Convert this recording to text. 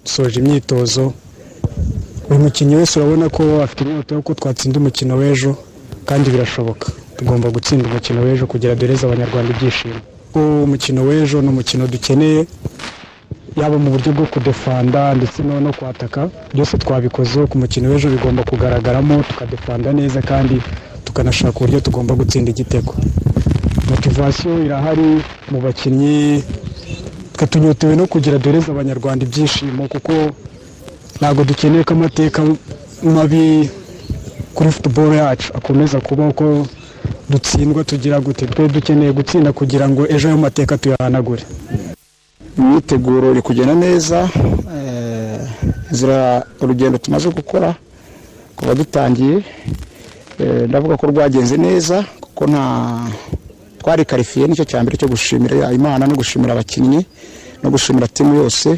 dusoje imyitozo buri mukinnyi wese urabona ko afite inyota yo ko twatsinda umukino w'ejo kandi birashoboka tugomba gutsinda umukino w'ejo kugira duhereze abanyarwanda ibyishimo. Umukino w'ejo ni umukino dukeneye yaba mu buryo bwo kudefanda ndetse no kwataka, byose twabikoze ku mukino w'ejo bigomba kugaragaramo tukadefanda neza kandi tukanashaka uburyo tugomba gutsinda igitego. Motivation irahari mu bakinnyi, tunyotewe no kugira duhereze abanyarwanda ibyishimo kuko ntabwo dukeneye ko amateka mabi kuri football yacu akomeza kubaho ko dutsindwa tugira gute. Twe dukeneye gutsinda kugira ngo ejo ayo mateka tuyahanagure. Imyiteguro iri kugenda neza, urugendo tumaze gukora kuva dutangiye ndavuga ko rwagenze neza kuko twari qualifié nicyo cyambere cyo gushimira Imana no gushimira abakinnyi no gushimira timu yose.